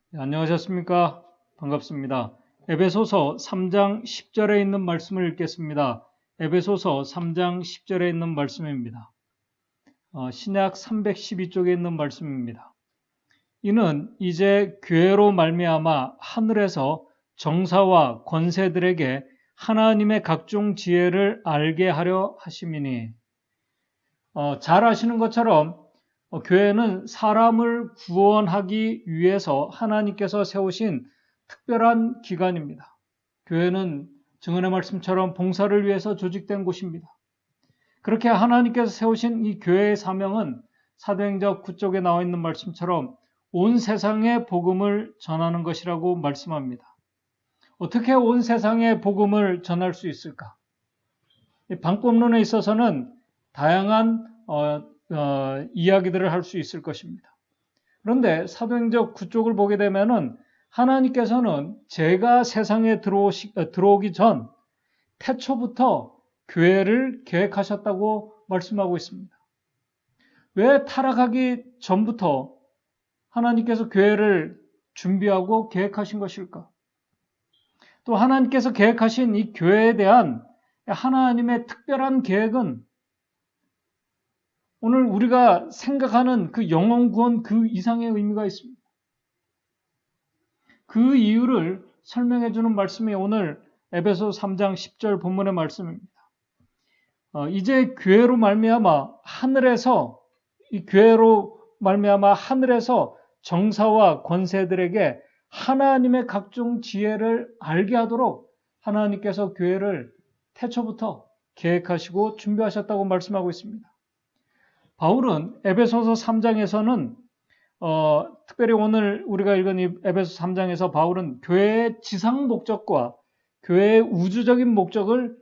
네, 안녕하셨습니까? 반갑습니다. 에베소서 3장 10절에 있는 말씀을 읽겠습니다. 에베소서 3장 10절에 있는 말씀입니다. 신약 312쪽에 있는 말씀입니다. 이는 이제 교회로 말미암아 하늘에서 정사와 권세들에게 하나님의 각종 지혜를 알게 하려 하심이니. 잘 아시는 것처럼 교회는 사람을 구원하기 위해서 하나님께서 세우신 특별한 기관입니다. 교회는 증언의 말씀처럼 봉사를 위해서 조직된 곳입니다. 그렇게 하나님께서 세우신 이 교회의 사명은 사도행전 9쪽에 나와 있는 말씀처럼 온 세상에 복음을 전하는 것이라고 말씀합니다. 어떻게 온 세상에 복음을 전할 수 있을까? 방법론에 있어서는 다양한 이야기들을 할 수 있을 것입니다. 그런데 사도행전 9쪽을 보게 되면은 하나님께서는 죄가 세상에 들어오기 전 태초부터 교회를 계획하셨다고 말씀하고 있습니다. 왜 타락하기 전부터 하나님께서 교회를 준비하고 계획하신 것일까? 또 하나님께서 계획하신 이 교회에 대한 하나님의 특별한 계획은 오늘 우리가 생각하는 그 영혼 구원 그 이상의 의미가 있습니다. 그 이유를 설명해 주는 말씀이 오늘 에베소 3장 10절 본문의 말씀입니다. 이제 교회로 말미암아 하늘에서 정사와 권세들에게 하나님의 각종 지혜를 알게 하도록 하나님께서 교회를 태초부터 계획하시고 준비하셨다고 말씀하고 있습니다. 바울은 에베소서 3장에서는 특별히 오늘 우리가 읽은 이 에베소 3장에서 바울은 교회의 지상 목적과 교회의 우주적인 목적을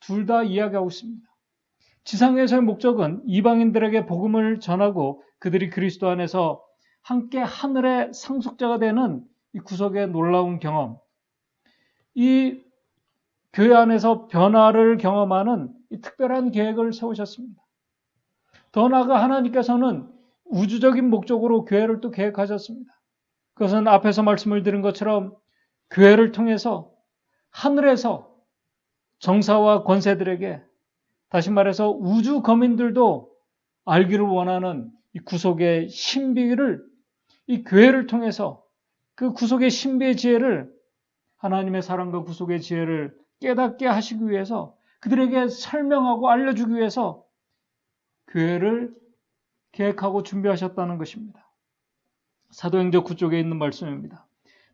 둘 다 이야기하고 있습니다. 지상에서의 목적은 이방인들에게 복음을 전하고 그들이 그리스도 안에서 함께 하늘의 상속자가 되는 이 구속의 놀라운 경험, 이 교회 안에서 변화를 경험하는 이 특별한 계획을 세우셨습니다. 더 나아가 하나님께서는 우주적인 목적으로 교회를 또 계획하셨습니다. 그것은 앞에서 말씀을 드린 것처럼 교회를 통해서 하늘에서 정사와 권세들에게, 다시 말해서 우주 거민들도 알기를 원하는 이 구속의 신비를 이 교회를 통해서 그 구속의 신비의 지혜를, 하나님의 사랑과 구속의 지혜를 깨닫게 하시기 위해서, 그들에게 설명하고 알려주기 위해서 교회를 계획하고 준비하셨다는 것입니다. 사도행전 9쪽에 있는 말씀입니다.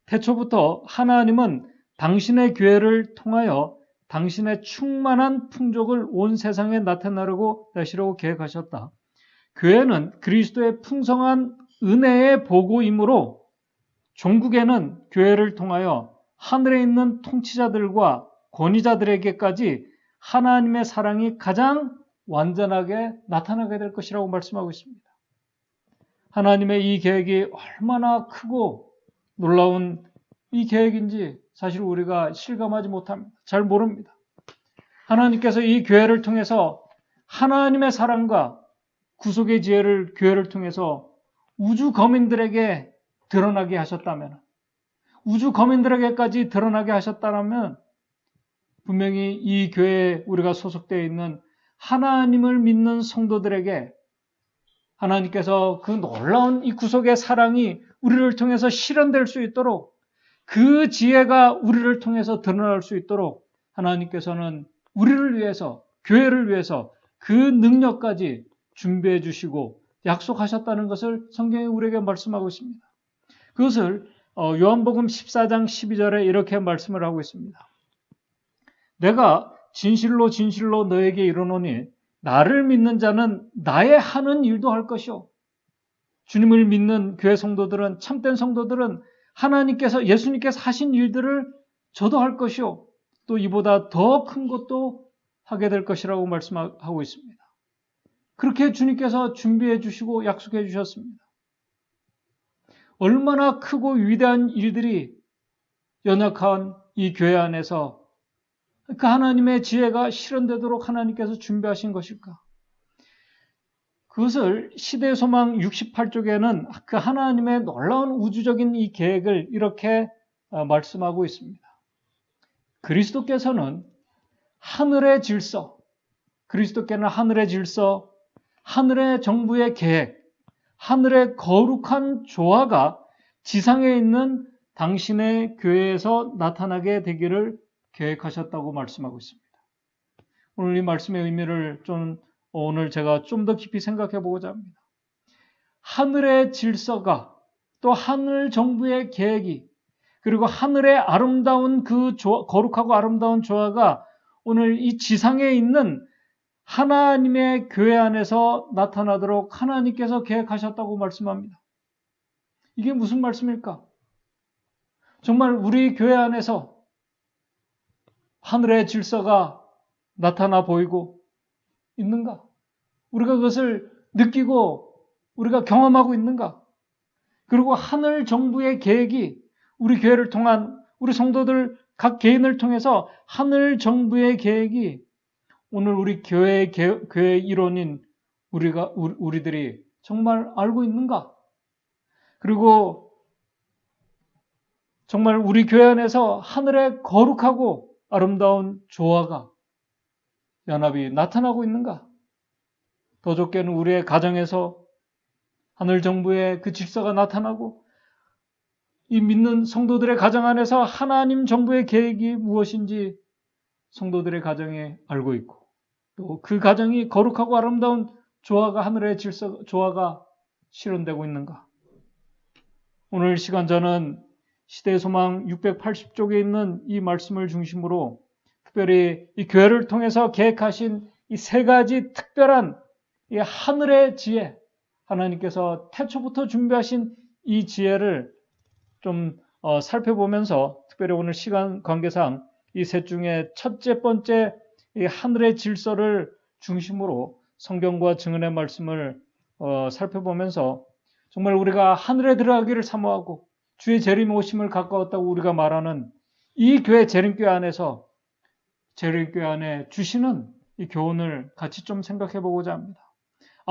태초부터 하나님은 당신의 교회를 통하여 당신의 충만한 풍족을 온 세상에 나타나려고 하시려고 계획하셨다. 교회는 그리스도의 풍성한 은혜의 보고이므로 종국에는 교회를 통하여 하늘에 있는 통치자들과 권위자들에게까지 하나님의 사랑이 가장 완전하게 나타나게 될 것이라고 말씀하고 있습니다. 하나님의 이 계획이 얼마나 크고 놀라운 이 계획인지 사실 우리가 실감하지 못합니다. 잘 모릅니다. 하나님께서 이 교회를 통해서 하나님의 사랑과 구속의 지혜를 교회를 통해서 우주 거민들에게 드러나게 하셨다면, 우주 거민들에게까지 드러나게 하셨다면 분명히 이 교회에 우리가 소속되어 있는 하나님을 믿는 성도들에게 하나님께서 그 놀라운 이 구속의 사랑이 우리를 통해서 실현될 수 있도록, 그 지혜가 우리를 통해서 드러날 수 있도록 하나님께서는 우리를 위해서, 교회를 위해서 그 능력까지 준비해 주시고 약속하셨다는 것을 성경이 우리에게 말씀하고 있습니다. 그것을 요한복음 14장 12절에 이렇게 말씀을 하고 있습니다. 내가 진실로 진실로 너에게 이르노니 나를 믿는 자는 나의 하는 일도 할 것이요. 주님을 믿는 교회 성도들은, 참된 성도들은 하나님께서, 예수님께서 하신 일들을 저도 할 것이요. 또 이보다 더 큰 것도 하게 될 것이라고 말씀하고 있습니다. 그렇게 주님께서 준비해 주시고 약속해 주셨습니다. 얼마나 크고 위대한 일들이 연약한 이 교회 안에서 그 하나님의 지혜가 실현되도록 하나님께서 준비하신 것일까? 그것을 시대소망 68쪽에는 그 하나님의 놀라운 우주적인 이 계획을 이렇게 말씀하고 있습니다. 그리스도께서는 하늘의 질서, 그리스도께는 하늘의 질서, 하늘의 정부의 계획, 하늘의 거룩한 조화가 지상에 있는 당신의 교회에서 나타나게 되기를 계획하셨다고 말씀하고 있습니다. 오늘 이 말씀의 의미를 오늘 제가 좀 더 깊이 생각해 보고자 합니다. 하늘의 질서가 또 하늘 정부의 계획이 그리고 하늘의 아름다운 거룩하고 아름다운 조화가 오늘 이 지상에 있는 하나님의 교회 안에서 나타나도록 하나님께서 계획하셨다고 말씀합니다. 이게 무슨 말씀일까? 정말 우리 교회 안에서 하늘의 질서가 나타나 보이고 있는가? 우리가 그것을 느끼고 우리가 경험하고 있는가? 그리고 하늘 정부의 계획이 우리 교회를 통한 우리 성도들 각 개인을 통해서 하늘 정부의 계획이 오늘 우리 교회 일원인 우리들이 정말 알고 있는가? 그리고 정말 우리 교회 안에서 하늘의 거룩하고 아름다운 조화가 연합이 나타나고 있는가? 더 좋게는 우리의 가정에서 하늘 정부의 그 질서가 나타나고 이 믿는 성도들의 가정 안에서 하나님 정부의 계획이 무엇인지 성도들의 가정에 알고 있고 또 그 가정이 거룩하고 아름다운 조화가 하늘의 조화가 실현되고 있는가? 오늘 시간 저는 시대의 소망 680쪽에 있는 이 말씀을 중심으로 특별히 이 교회를 통해서 계획하신 이 세 가지 특별한 이 하늘의 지혜, 하나님께서 태초부터 준비하신 이 지혜를 좀 살펴보면서 특별히 오늘 시간 관계상 이 셋 중에 첫째 번째 이 하늘의 질서를 중심으로 성경과 증언의 말씀을 살펴보면서 정말 우리가 하늘에 들어가기를 사모하고 주의 재림 오심을 가까웠다고 우리가 말하는 이 교회 재림교회 안에서 재림교회 안에 주시는 이 교훈을 같이 좀 생각해 보고자 합니다.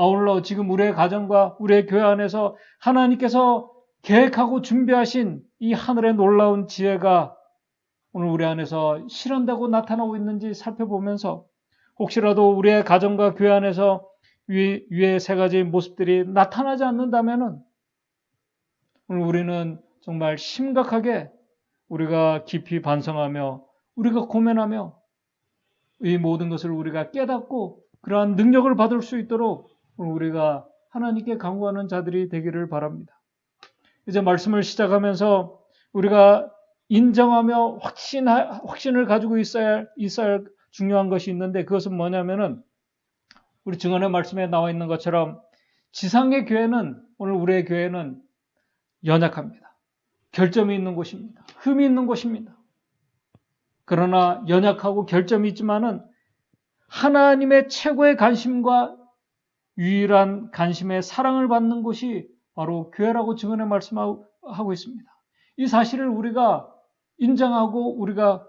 아울러 지금 우리의 가정과 우리의 교회 안에서 하나님께서 계획하고 준비하신 이 하늘의 놀라운 지혜가 오늘 우리 안에서 실현되고 나타나고 있는지 살펴보면서 혹시라도 우리의 가정과 교회 안에서 위의 세 가지 모습들이 나타나지 않는다면 오늘 우리는 정말 심각하게 우리가 깊이 반성하며 우리가 고민하며 이 모든 것을 우리가 깨닫고 그러한 능력을 받을 수 있도록 우리가 하나님께 간구하는 자들이 되기를 바랍니다. 이제 말씀을 시작하면서 우리가 인정하며 확신을 가지고 있어야 할 중요한 것이 있는데 그것은 뭐냐면은 우리 증언의 말씀에 나와 있는 것처럼 지상의 교회는 오늘 우리의 교회는 연약합니다. 결점이 있는 곳입니다. 흠이 있는 곳입니다. 그러나 연약하고 결점이 있지만은 하나님의 최고의 관심과 유일한 관심의 사랑을 받는 곳이 바로 교회라고 증언의 말씀하고 있습니다. 이 사실을 우리가 인정하고 우리가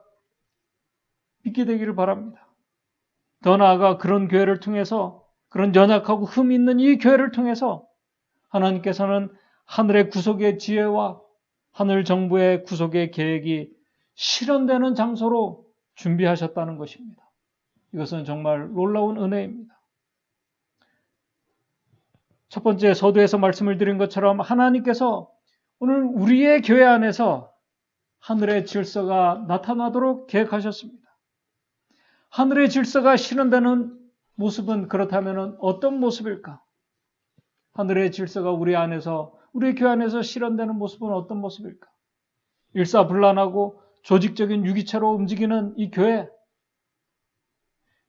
믿게 되기를 바랍니다. 더 나아가 그런 교회를 통해서 그런 연약하고 흠이 있는 이 교회를 통해서 하나님께서는 하늘의 구속의 지혜와 하늘 정부의 구속의 계획이 실현되는 장소로 준비하셨다는 것입니다. 이것은 정말 놀라운 은혜입니다. 첫 번째 서두에서 말씀을 드린 것처럼 하나님께서 오늘 우리의 교회 안에서 하늘의 질서가 나타나도록 계획하셨습니다. 하늘의 질서가 실현되는 모습은 그렇다면 어떤 모습일까? 하늘의 질서가 우리 교회 안에서 실현되는 모습은 어떤 모습일까? 일사불란하고 조직적인 유기체로 움직이는 이 교회,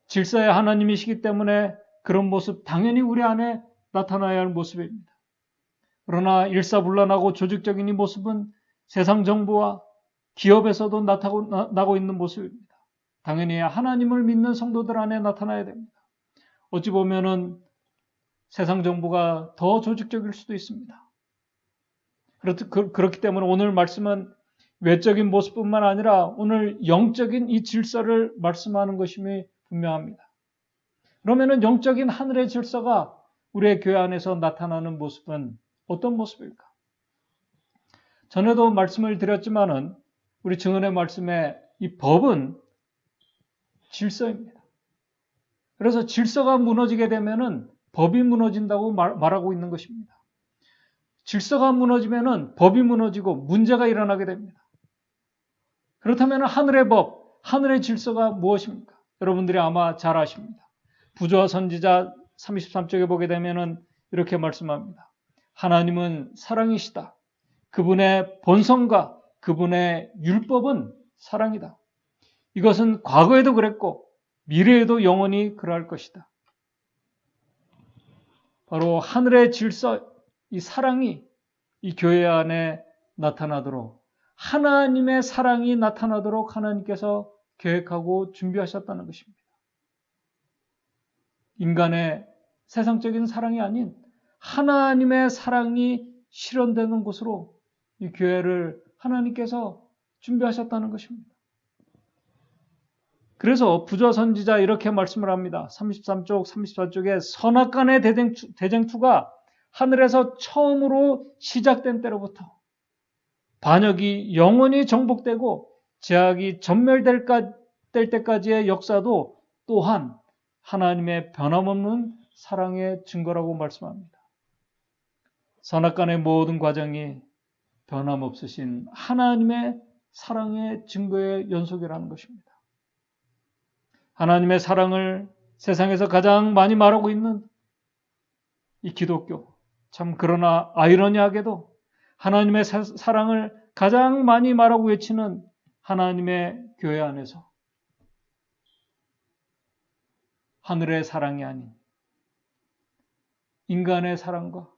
질서의 하나님이시기 때문에 그런 모습 당연히 우리 안에 나타나야 할 모습입니다. 그러나 일사불란하고 조직적인 이 모습은 세상 정부와 기업에서도 나타나고 있는 모습입니다. 당연히 하나님을 믿는 성도들 안에 나타나야 됩니다. 어찌 보면은 세상 정부가 더 조직적일 수도 있습니다. 그렇기 때문에 오늘 말씀은 외적인 모습뿐만 아니라 오늘 영적인 이 질서를 말씀하는 것임이 분명합니다. 그러면은 영적인 하늘의 질서가 우리의 교회 안에서 나타나는 모습은 어떤 모습일까? 전에도 말씀을 드렸지만은 우리 증언의 말씀에 이 법은 질서입니다. 그래서 질서가 무너지게 되면은 법이 무너진다고 말하고 있는 것입니다. 질서가 무너지면은 법이 무너지고 문제가 일어나게 됩니다. 그렇다면 하늘의 법, 하늘의 질서가 무엇입니까? 여러분들이 아마 잘 아십니다. 부조와 선지자 33쪽에 보게 되면은 이렇게 말씀합니다. 하나님은 사랑이시다. 그분의 본성과 그분의 율법은 사랑이다. 이것은 과거에도 그랬고 미래에도 영원히 그러할 것이다. 바로 하늘의 질서, 이 사랑이 이 교회 안에 나타나도록, 하나님의 사랑이 나타나도록 하나님께서 계획하고 준비하셨다는 것입니다. 인간의 세상적인 사랑이 아닌 하나님의 사랑이 실현되는 곳으로 이 교회를 하나님께서 준비하셨다는 것입니다. 그래서 부조 선지자 이렇게 말씀을 합니다. 33쪽, 34쪽에 선악간의 대쟁투가 하늘에서 처음으로 시작된 때로부터 반역이 영원히 정복되고 제약이 전멸될 때까지의 역사도 또한 하나님의 변함없는 사랑의 증거라고 말씀합니다. 선악간의 모든 과정이 변함없으신 하나님의 사랑의 증거의 연속이라는 것입니다. 하나님의 사랑을 세상에서 가장 많이 말하고 있는 이 기독교, 참 그러나 아이러니하게도 하나님의 사랑을 가장 많이 말하고 외치는 하나님의 교회 안에서 하늘의 사랑이 아닌 인간의 사랑과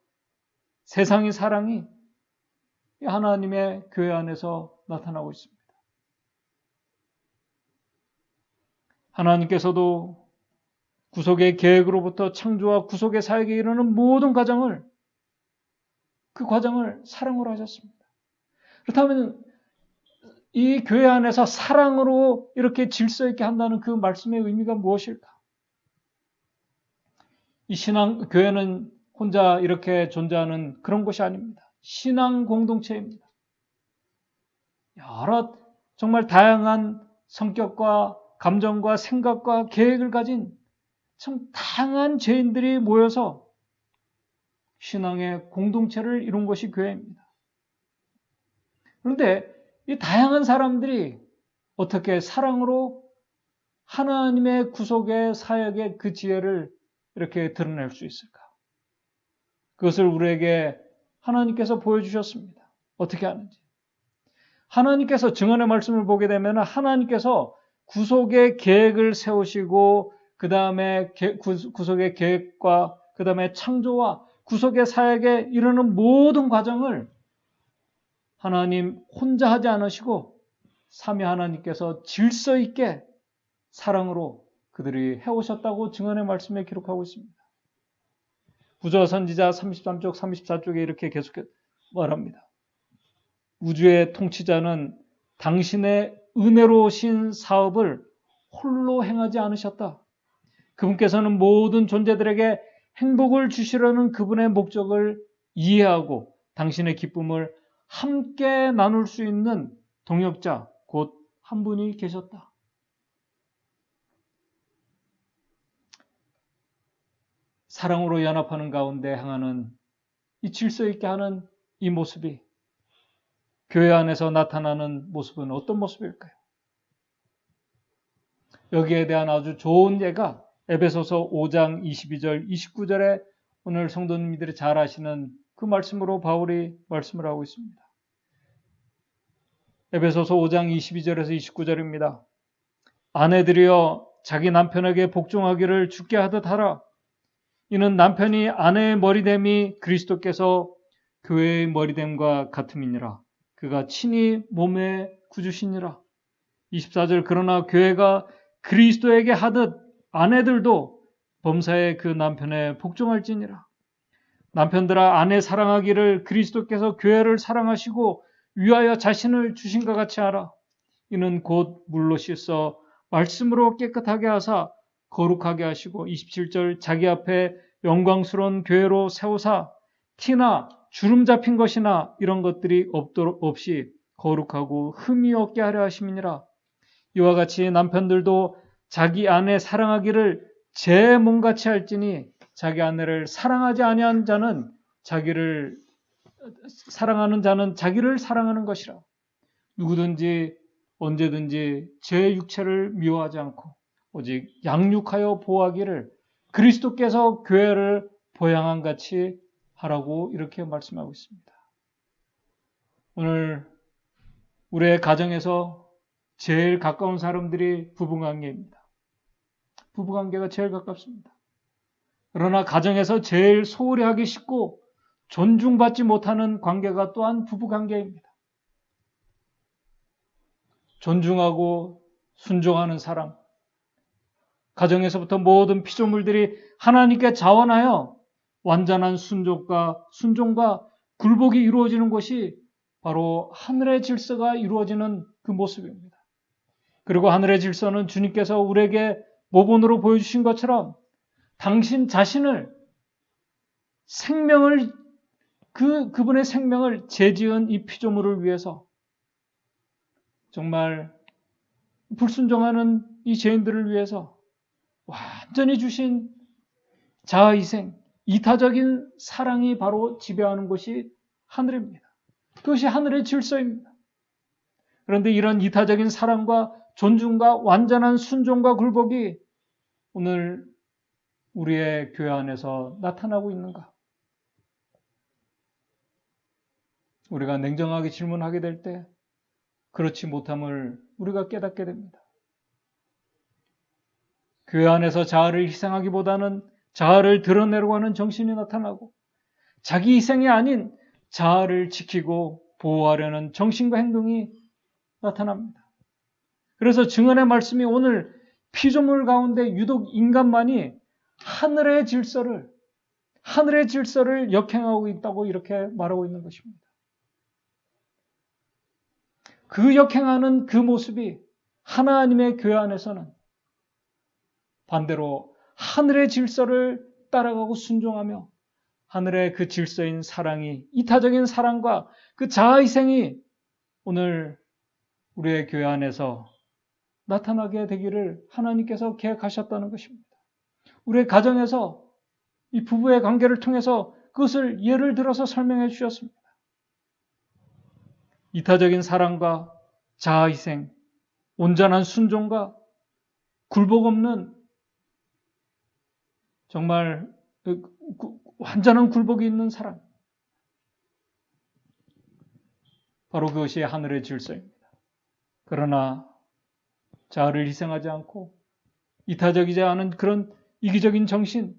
세상의 사랑이 하나님의 교회 안에서 나타나고 있습니다. 하나님께서도 구속의 계획으로부터 창조와 구속의 사역에 이르는 모든 과정을 그 과정을 사랑으로 하셨습니다. 그렇다면 이 교회 안에서 사랑으로 이렇게 질서 있게 한다는 그 말씀의 의미가 무엇일까? 이 교회는 혼자 이렇게 존재하는 그런 곳이 아닙니다. 신앙 공동체입니다. 여러 정말 다양한 성격과 감정과 생각과 계획을 가진 참 다양한 죄인들이 모여서 신앙의 공동체를 이룬 것이 교회입니다. 그런데 이 다양한 사람들이 어떻게 사랑으로 하나님의 구속의 사역의 그 지혜를 이렇게 드러낼 수 있을까? 그것을 우리에게 하나님께서 보여주셨습니다. 어떻게 하는지. 하나님께서 증언의 말씀을 보게 되면 하나님께서 구속의 계획을 세우시고 그 다음에 구속의 계획과 그 다음에 창조와 구속의 사역에 이르는 모든 과정을 하나님 혼자 하지 않으시고 삼위 하나님께서 질서 있게 사랑으로 그들이 해오셨다고 증언의 말씀에 기록하고 있습니다. 부조 선지자 33쪽, 34쪽에 이렇게 계속 말합니다. 우주의 통치자는 당신의 은혜로우신 사업을 홀로 행하지 않으셨다. 그분께서는 모든 존재들에게 행복을 주시려는 그분의 목적을 이해하고 당신의 기쁨을 함께 나눌 수 있는 동역자, 곧 한 분이 계셨다. 사랑으로 연합하는 가운데 행하는 이 질서 있게 하는 이 모습이 교회 안에서 나타나는 모습은 어떤 모습일까요? 여기에 대한 아주 좋은 예가 에베소서 5장 22절, 29절에 오늘 성도님들이 잘 아시는 그 말씀으로 바울이 말씀을 하고 있습니다. 에베소서 5장 22절에서 29절입니다. 아내들이여 자기 남편에게 복종하기를 주께 하듯 하라. 이는 남편이 아내의 머리됨이 그리스도께서 교회의 머리됨과 같음이니라. 그가 친히 몸의 구주시니라. 24절 그러나 교회가 그리스도에게 하듯 아내들도 범사에 그 남편에 복종할지니라. 남편들아 아내 사랑하기를 그리스도께서 교회를 사랑하시고 위하여 자신을 주신 것 같이 하라. 이는 곧 물로 씻어 말씀으로 깨끗하게 하사 거룩하게 하시고 27절 자기 앞에 영광스러운 교회로 세우사 티나 주름 잡힌 것이나 이런 것들이 없이 거룩하고 흠이 없게 하려 하심이니라. 이와 같이 남편들도 자기 아내 사랑하기를 제 몸같이 할지니 자기 아내를 사랑하지 아니한 자는 자기를 사랑하는 자는 자기를 사랑하는 것이라. 누구든지 언제든지 제 육체를 미워하지 않고 오직 양육하여 보호하기를 그리스도께서 교회를 보양한 같이 하라고 이렇게 말씀하고 있습니다. 오늘 우리의 가정에서 제일 가까운 사람들이 부부관계입니다. 부부관계가 제일 가깝습니다. 그러나 가정에서 제일 소홀히 하기 쉽고 존중받지 못하는 관계가 또한 부부관계입니다. 존중하고 순종하는 사랑, 가정에서부터 모든 피조물들이 하나님께 자원하여 완전한 순종과 굴복이 이루어지는 것이 바로 하늘의 질서가 이루어지는 그 모습입니다. 그리고 하늘의 질서는 주님께서 우리에게 모본으로 보여주신 것처럼 당신 자신을 그분의 생명을 죄지은 이 피조물을 위해서 정말 불순종하는 이 죄인들을 위해서 완전히 주신 자아희생, 이타적인 사랑이 바로 지배하는 것이 하늘입니다. 그것이 하늘의 질서입니다. 그런데 이런 이타적인 사랑과 존중과 완전한 순종과 굴복이 오늘 우리의 교회 안에서 나타나고 있는가? 우리가 냉정하게 질문하게 될 때 그렇지 못함을 우리가 깨닫게 됩니다. 교회 안에서 자아를 희생하기보다는 자아를 드러내려고 하는 정신이 나타나고 자기 희생이 아닌 자아를 지키고 보호하려는 정신과 행동이 나타납니다. 그래서 증언의 말씀이 오늘 피조물 가운데 유독 인간만이 하늘의 질서를 역행하고 있다고 이렇게 말하고 있는 것입니다. 그 역행하는 그 모습이 하나님의 교회 안에서는 반대로 하늘의 질서를 따라가고 순종하며 하늘의 그 질서인 사랑이, 이타적인 사랑과 그 자아희생이 오늘 우리의 교회 안에서 나타나게 되기를 하나님께서 계획하셨다는 것입니다. 우리의 가정에서 이 부부의 관계를 통해서 그것을 예를 들어서 설명해 주셨습니다. 이타적인 사랑과 자아희생, 온전한 순종과 굴복 없는 정말 완전한 굴복이 있는 사랑. 바로 그것이 하늘의 질서입니다. 그러나 자아를 희생하지 않고 이타적이지 않은 그런 이기적인 정신,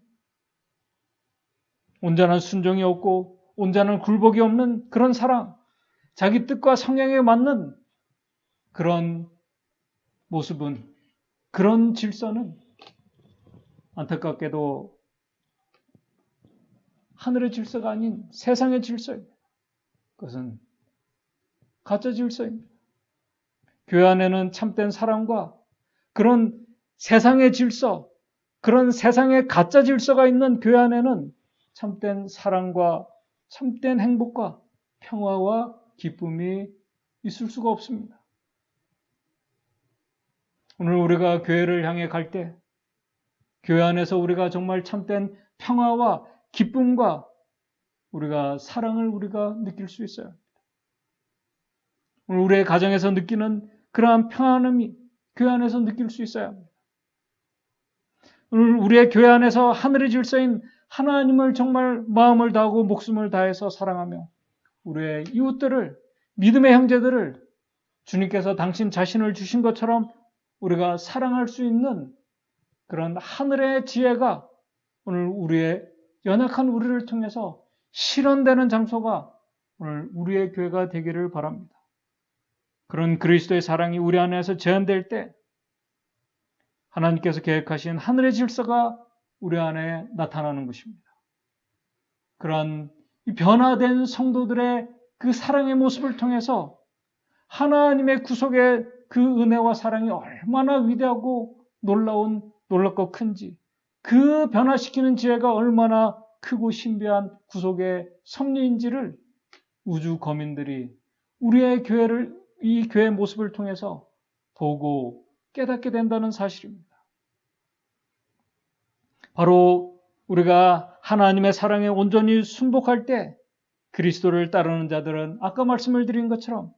온전한 순종이 없고 온전한 굴복이 없는 그런 사랑, 자기 뜻과 성향에 맞는 그런 모습은, 그런 질서는 안타깝게도 하늘의 질서가 아닌 세상의 질서입니다. 그것은 가짜 질서입니다. 교회 안에는 참된 사랑과 그런 세상의 질서, 그런 세상의 가짜 질서가 있는 교회 안에는 참된 사랑과 참된 행복과 평화와 기쁨이 있을 수가 없습니다. 오늘 우리가 교회를 향해 갈 때 교회 안에서 우리가 정말 참된 평화와 기쁨과 우리가 사랑을 우리가 느낄 수 있어요. 오늘 우리의 가정에서 느끼는 그러한 평안함이 교회 안에서 느낄 수 있어야 합니다. 오늘 우리의 교회 안에서 하늘의 질서인 하나님을 정말 마음을 다하고 목숨을 다해서 사랑하며 우리의 이웃들을, 믿음의 형제들을 주님께서 당신 자신을 주신 것처럼 우리가 사랑할 수 있는 그런 하늘의 지혜가 오늘 우리의 연약한 우리를 통해서 실현되는 장소가 오늘 우리의 교회가 되기를 바랍니다. 그런 그리스도의 사랑이 우리 안에서 재현될 때 하나님께서 계획하신 하늘의 질서가 우리 안에 나타나는 것입니다. 그러한 변화된 성도들의 그 사랑의 모습을 통해서 하나님의 구속의 그 은혜와 사랑이 얼마나 위대하고 놀랍고 큰지 그 변화시키는 지혜가 얼마나 크고 신비한 구속의 섭리인지를 우주 거민들이 우리의 교회를, 이 교회의 모습을 통해서 보고 깨닫게 된다는 사실입니다. 바로 우리가 하나님의 사랑에 온전히 순복할 때 그리스도를 따르는 자들은 아까 말씀을 드린 것처럼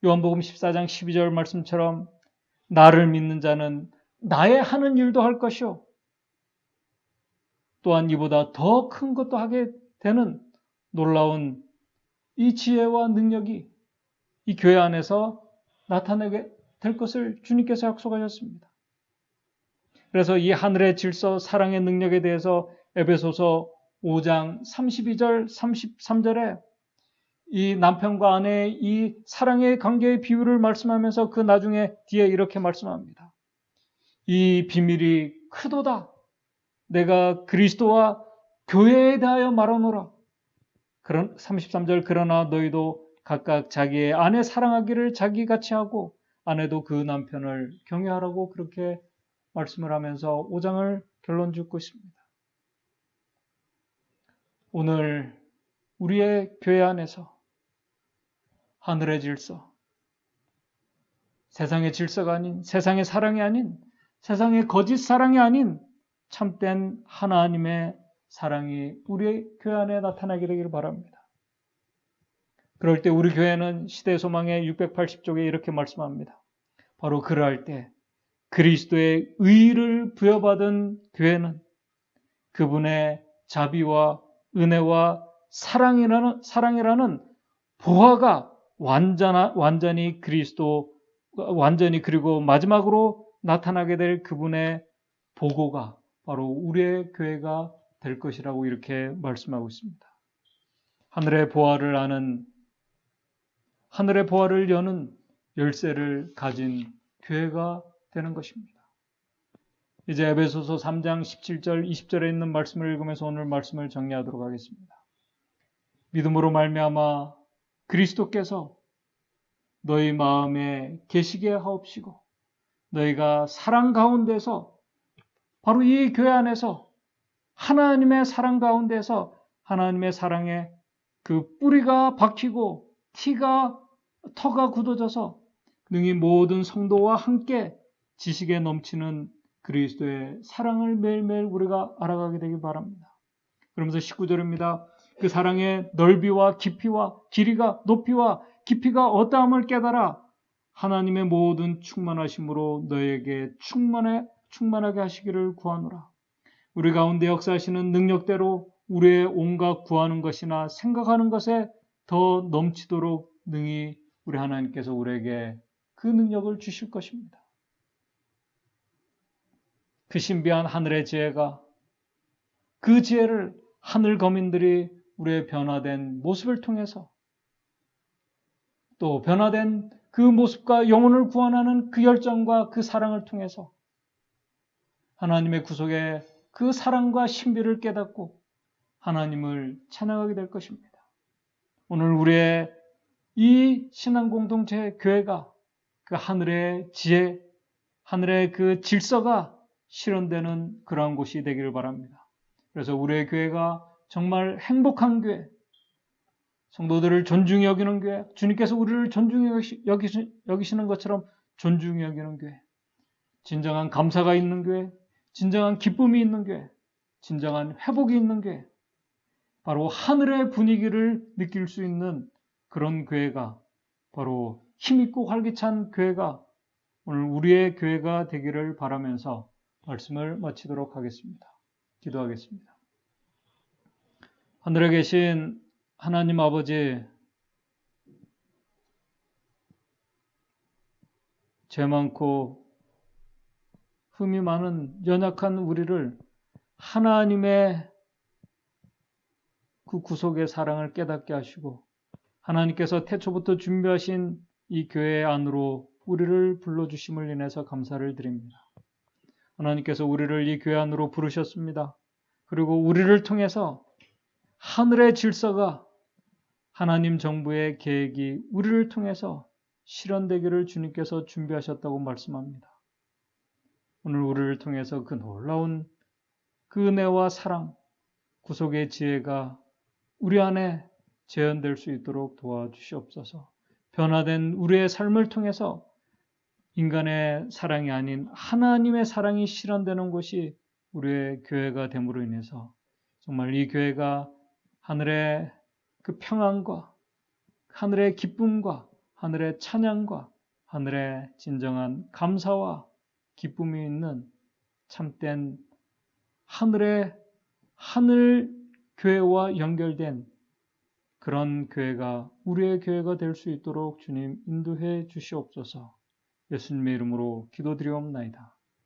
요한복음 14장 12절 말씀처럼 나를 믿는 자는 나의 하는 일도 할 것이요 또한 이보다 더 큰 것도 하게 되는 놀라운 이 지혜와 능력이 이 교회 안에서 나타나게 될 것을 주님께서 약속하셨습니다. 그래서 이 하늘의 질서, 사랑의 능력에 대해서 에베소서 5장 32절, 33절에 이 남편과 아내의 이 사랑의 관계의 비유를 말씀하면서 그 나중에 뒤에 이렇게 말씀합니다. 이 비밀이 크도다. 내가 그리스도와 교회에 대하여 말하노라. 33절 그러나 너희도 각각 자기의 아내 사랑하기를 자기같이 하고 아내도 그 남편을 경외하라고 그렇게 말씀을 하면서 5장을 결론 짓고 있습니다. 오늘 우리의 교회 안에서 하늘의 질서, 세상의 질서가 아닌, 세상의 사랑이 아닌, 세상의 거짓 사랑이 아닌 참된 하나님의 사랑이 우리의 교회 안에 나타나게 되기를 바랍니다. 그럴 때 우리 교회는 시대소망의 680쪽에 이렇게 말씀합니다. 바로 그러할 때 그리스도의 의를 부여받은 교회는 그분의 자비와 은혜와 사랑이라는 보화가 완전히 그리고 마지막으로 나타나게 될 그분의 보고가 바로 우리의 교회가 될 것이라고 이렇게 말씀하고 있습니다. 하늘의 보화를 여는 열쇠를 가진 교회가 되는 것입니다. 이제 에베소서 3장 17절 20절에 있는 말씀을 읽으면서 오늘 말씀을 정리하도록 하겠습니다. 믿음으로 말미암아 그리스도께서 너희 마음에 계시게 하옵시고 너희가 사랑 가운데서 바로 이 교회 안에서 하나님의 사랑 가운데서 하나님의 사랑에 그 뿌리가 박히고 터가 굳어져서 능히 모든 성도와 함께 지식에 넘치는 그리스도의 사랑을 매일매일 우리가 알아가게 되길 바랍니다. 그러면서 19절입니다. 그 사랑의 넓이와 깊이와 길이가 높이와 깊이가 어떠함을 깨달아 하나님의 모든 충만하심으로 너에게 충만하게 하시기를 구하노라. 우리 가운데 역사하시는 능력대로 우리의 온갖 구하는 것이나 생각하는 것에 더 넘치도록 능히 우리 하나님께서 우리에게 그 능력을 주실 것입니다. 그 신비한 하늘의 지혜가 그 지혜를 하늘 거민들이 우리의 변화된 모습을 통해서 또 변화된 그 모습과 영혼을 구원하는 그 열정과 그 사랑을 통해서 하나님의 구속의 그 사랑과 신비를 깨닫고 하나님을 찬양하게 될 것입니다. 오늘 우리의 이 신앙 공동체 교회가 그 하늘의 지혜, 하늘의 그 질서가 실현되는 그러한 곳이 되기를 바랍니다. 그래서 우리의 교회가 정말 행복한 교회, 성도들을 존중히 여기는 교회, 주님께서 우리를 존중히 여기시는 것처럼 존중히 여기는 교회, 진정한 감사가 있는 교회, 진정한 기쁨이 있는 교회, 진정한 회복이 있는 교회, 바로 하늘의 분위기를 느낄 수 있는 그런 교회가 바로 힘있고 활기찬 교회가 오늘 우리의 교회가 되기를 바라면서 말씀을 마치도록 하겠습니다. 기도하겠습니다. 하늘에 계신 하나님 아버지, 죄 많고 흠이 많은 연약한 우리를 하나님의 그 구속의 사랑을 깨닫게 하시고 하나님께서 태초부터 준비하신 이 교회 안으로 우리를 불러주심을 인해서 감사를 드립니다. 하나님께서 우리를 이 교회 안으로 부르셨습니다. 그리고 우리를 통해서 하늘의 질서가 하나님 정부의 계획이 우리를 통해서 실현되기를 주님께서 준비하셨다고 말씀합니다. 오늘 우리를 통해서 그 놀라운 그 은혜와 사랑, 구속의 지혜가 우리 안에 재현될 수 있도록 도와주시옵소서. 변화된 우리의 삶을 통해서 인간의 사랑이 아닌 하나님의 사랑이 실현되는 곳이 우리의 교회가 됨으로 인해서 정말 이 교회가 하늘의 그 평안과 하늘의 기쁨과 하늘의 찬양과 하늘의 진정한 감사와 기쁨이 있는 참된 하늘 교회와 연결된 그런 교회가 우리의 교회가 될 수 있도록 주님 인도해 주시옵소서. 예수님의 이름으로 기도드리옵나이다.